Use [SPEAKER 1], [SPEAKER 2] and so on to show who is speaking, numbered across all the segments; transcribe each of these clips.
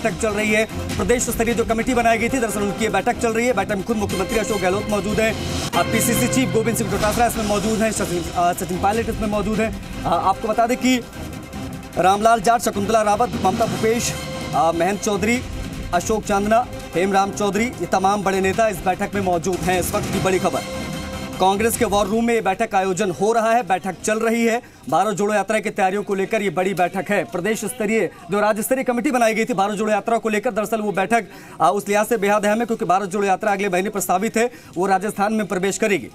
[SPEAKER 1] बैठक चल रही है। प्रदेश स्तरीय जो कमेटी बनाई गई थी, दरअसल उनकी बैठक चल रही है। बैठक में खुद मुख्यमंत्री अशोक गहलोत मौजूद है, पीसीसी चीफ गोविंद सिंह डोटासरा इसमें मौजूद हैं, सचिन पायलट इसमें मौजूद है। आपको बता दें कि रामलाल जाट, शकुंतला रावत, ममता भूपेश, महेंद्र चौधरी, अशोक चांदना, हेमराम चौधरी, ये तमाम बड़े नेता इस बैठक में मौजूद हैं। इस वक्त की बड़ी खबर, कांग्रेस के वॉर रूम में ये बैठक का आयोजन हो रहा है, बैठक चल रही है। भारत जोड़ो यात्रा की तैयारियों को लेकर ये बड़ी बैठक है। प्रदेश स्तरीय जो राज्य स्तरीय कमेटी बनाई गई थी भारत जोड़ो यात्रा को लेकर, दरअसल वो बैठक उस लिहाज से बेहद अहम है क्योंकि भारत जोड़ो यात्रा अगले महीने प्रस्तावित है, वो राजस्थान में प्रवेश करेगी।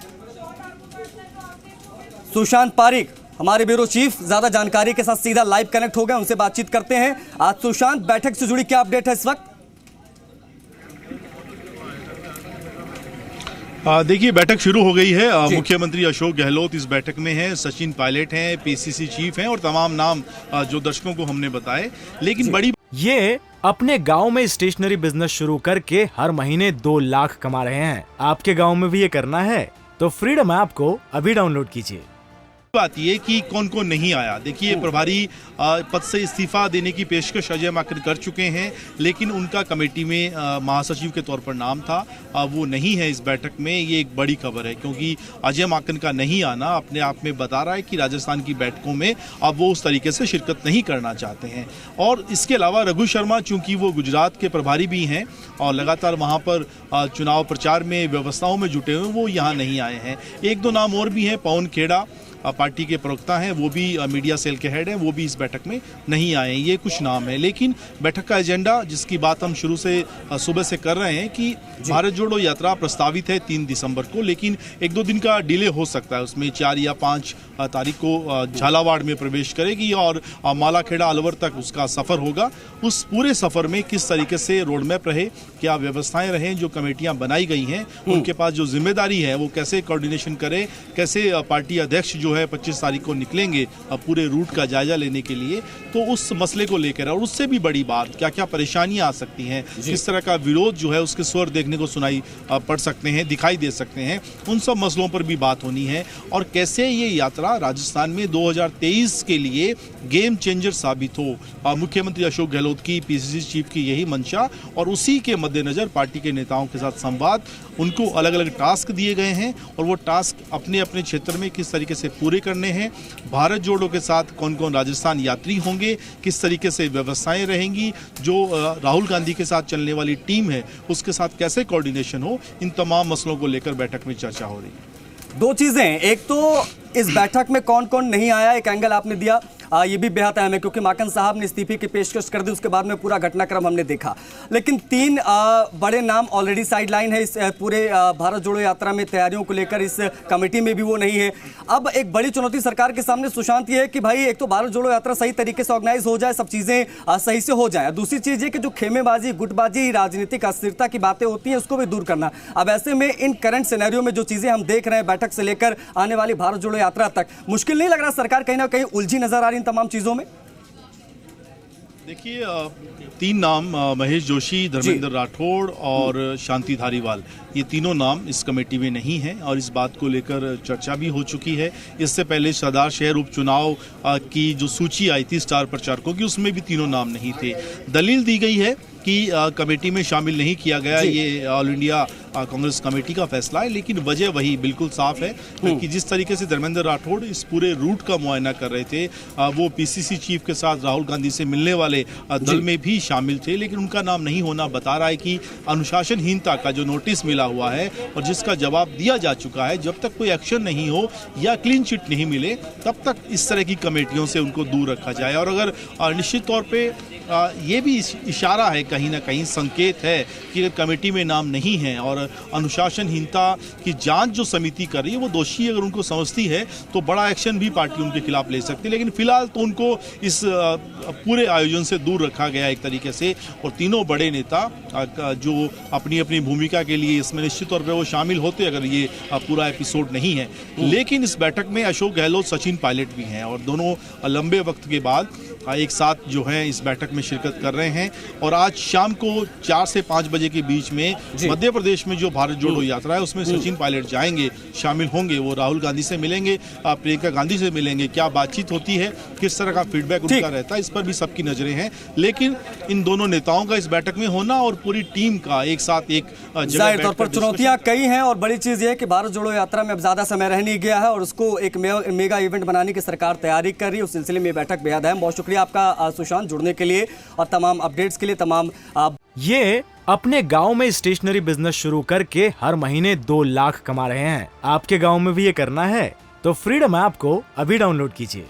[SPEAKER 1] सुशांत पारिक हमारे ब्यूरो चीफ ज्यादा जानकारी के साथ सीधा लाइव कनेक्ट हो गए, उनसे बातचीत करते हैं। आज सुशांत, बैठक से जुड़ी क्या अपडेट है इस वक्त?
[SPEAKER 2] देखिए, बैठक शुरू हो गई है। मुख्यमंत्री अशोक गहलोत इस बैठक में हैं, सचिन पायलट हैं, पीसीसी चीफ हैं और तमाम नाम जो दर्शकों को हमने बताए। लेकिन बड़ी
[SPEAKER 3] ये अपने गांव में स्टेशनरी बिजनेस शुरू करके हर महीने 2 लाख कमा रहे हैं। आपके गांव में भी ये करना है तो फ्रीडम ऐप को अभी डाउनलोड कीजिए।
[SPEAKER 2] बात ये कि कौन कौन नहीं आया। देखिए, प्रभारी पद से इस्तीफा देने की पेशकश अजय माकन कर चुके हैं, लेकिन उनका कमेटी में महासचिव के तौर पर नाम था, वो नहीं है इस बैठक में। ये एक बड़ी खबर है क्योंकि अजय माकन का नहीं आना अपने आप में बता रहा है कि राजस्थान की बैठकों में अब वो उस तरीके से शिरकत नहीं करना चाहते हैं। और इसके अलावा रघु शर्मा, चूंकि वो गुजरात के प्रभारी भी हैं और लगातार वहाँ पर चुनाव प्रचार में व्यवस्थाओं में जुटे हुए, वो यहाँ नहीं आए हैं। 1-2 नाम और भी हैं। पवन खेड़ा पार्टी के प्रवक्ता हैं, वो भी मीडिया सेल के हेड हैं, वो भी इस बैठक में नहीं आए हैं। ये कुछ नाम है। लेकिन बैठक का एजेंडा, जिसकी बात हम शुरू से सुबह से कर रहे हैं कि भारत जोड़ो यात्रा प्रस्तावित है 3 दिसंबर को, लेकिन 1-2 दिन का डिले हो सकता है। उसमें 4 या 5 तारीख को झालावाड़ में प्रवेश करेगी और मालाखेड़ा अलवर तक उसका सफर होगा। उस पूरे सफर में किस तरीके से रोड मैप रहे, क्या व्यवस्थाएं रहें, जो कमेटियां बनाई गई हैं उनके पास जो जिम्मेदारी है वो कैसे कोऑर्डिनेशन करे, कैसे पार्टी अध्यक्ष जो है 25 तारीख को निकलेंगे पूरे रूट का जायजा लेने के लिए, तो उस मसले को लेकर और उससे भी बड़ी बात, क्या क्या परेशानियां आ सकती हैं, किस तरह का विरोध जो है उसके स्वर देखने को सुनाई पड़ सकते हैं, दिखाई दे सकते हैं, उन सब मसलों पर भी बात होनी है। और कैसे ये यात्रा राजस्थान में 2023 के लिए गेम चेंजर साबित हो। मुख्यमंत्री अशोक गहलोत की, पीसीसी चीफ की यही मंशा, और उसी के मद्देनजर पार्टी के नेताओं के साथ संवाद, उनको अलग अलग टास्क दिए गए हैं और वो टास्क अपने अपने क्षेत्र में किस तरीके से पूरे करने हैं। भारत जोड़ो के साथ कौन कौन राजस्थान यात्री होंगे, किस तरीके से व्यवस्थाएं रहेंगी, जो राहुल गांधी के साथ चलने वाली टीम है उसके साथ कैसे कोऑर्डिनेशन हो, इन तमाम मसलों को लेकर बैठक में चर्चा हो रही है।
[SPEAKER 1] 2 चीजें, एक तो इस बैठक में कौन कौन नहीं आया, एक एंगल आपने दिया, ये भी बेहद अहम है क्योंकि माकन साहब ने इस्तीफे की पेशकश कर दी, उसके बाद में पूरा घटनाक्रम हमने देखा। लेकिन 3 बड़े नाम ऑलरेडी साइड लाइन है इस पूरे भारत जोड़ो यात्रा में तैयारियों को लेकर, इस कमेटी में भी वो नहीं है। अब एक बड़ी चुनौती सरकार के सामने सुशांत ये है कि भाई एक तो भारत जोड़ो यात्रा सही तरीके से ऑर्गेनाइज हो जाए, सब चीज़ें सही से हो जाए। दूसरी चीज़ ये कि जो खेमेबाजी, गुटबाजी, राजनीतिक अस्थिरता की बातें होती हैं उसको भी दूर करना। अब ऐसे में इन करंट सिनेरियो में जो चीज़ें हम देख रहे हैं बैठक से लेकर आने वाली भारत जोड़ो यात्रा तक, मुश्किल नहीं लग रहा सरकार कहीं ना कहीं उलझी नजर आ रही इन तमाम चीज़ों में?
[SPEAKER 2] देखिए, 3 नाम, महेश जोशी, धर्मेंद्र राठौड़ और शांति धारीवाल, ये तीनों नाम इस कमेटी में नहीं हैं और इस बात को लेकर चर्चा भी हो चुकी है। इससे पहले सरदार शहर उपचुनाव की जो सूची आई थी स्टार प्रचारकों की, उसमें भी तीनों नाम नहीं थे। दलील दी गई है कि कमेटी में शामिल नहीं किया गया, ये ऑल इंडिया कांग्रेस कमेटी का फैसला है, लेकिन वजह वही बिल्कुल साफ है कि जिस तरीके से धर्मेंद्र राठौड़ इस पूरे रूट का मुआयना कर रहे थे, वो पीसीसी चीफ के साथ राहुल गांधी से मिलने वाले दल में भी शामिल थे, लेकिन उनका नाम नहीं होना बता रहा है कि अनुशासनहीनता का जो नोटिस मिला हुआ है और जिसका जवाब दिया जा चुका है, जब तक कोई एक्शन नहीं हो या क्लीन चिट नहीं मिले तब तक इस तरह की कमेटियों से उनको दूर रखा जाए। और अगर निश्चित तौर पर ये भी इशारा है, कहीं ना कहीं संकेत है कि अगर कमेटी में नाम नहीं है और अनुशासनहीनता की जांच जो समिति कर रही है वो दोषी अगर उनको समझती है तो बड़ा एक्शन भी पार्टी उनके खिलाफ ले सकती है। लेकिन फिलहाल तो उनको इस पूरे आयोजन से दूर रखा गया एक तरीके से। और तीनों बड़े नेता जो अपनी अपनी भूमिका के लिए इसमें निश्चित तौर पर वो शामिल होते अगर ये पूरा एपिसोड नहीं है। लेकिन इस बैठक में अशोक गहलोत, सचिन पायलट भी हैं और दोनों लंबे वक्त के बाद एक साथ जो है इस बैठक में शिरकत कर रहे हैं। और आज शाम को 4 से 5 बजे के बीच में मध्य प्रदेश में जो भारत जोड़ो यात्रा है उसमें सचिन पायलट जाएंगे, शामिल होंगे। वो राहुल गांधी से मिलेंगे, प्रियंका गांधी से मिलेंगे। क्या बातचीत होती है, किस तरह का फीडबैक उनका रहता है, इस पर भी सबकी नजरें हैं। लेकिन इन दोनों नेताओं का इस बैठक में होना और पूरी टीम का एक साथ एक
[SPEAKER 1] जाहिर तौर पर चुनौतियां कई हैं और बड़ी चीज ये है कि भारत जोड़ो यात्रा में अब ज्यादा समय रह नहीं गया है और उसको एक मेगा इवेंट बनाने की सरकार तैयारी कर रही है। उस सिलसिले में बैठक बेहद अहम। बहुत शुक्रिया आपका सुशांत, जुड़ने के लिए और तमाम अपडेट्स के लिए। तमाम
[SPEAKER 3] ये अपने गांव में स्टेशनरी बिजनेस शुरू करके हर महीने 2 लाख कमा रहे हैं। आपके गांव में भी ये करना है तो फ्रीडम ऐप को अभी डाउनलोड कीजिए।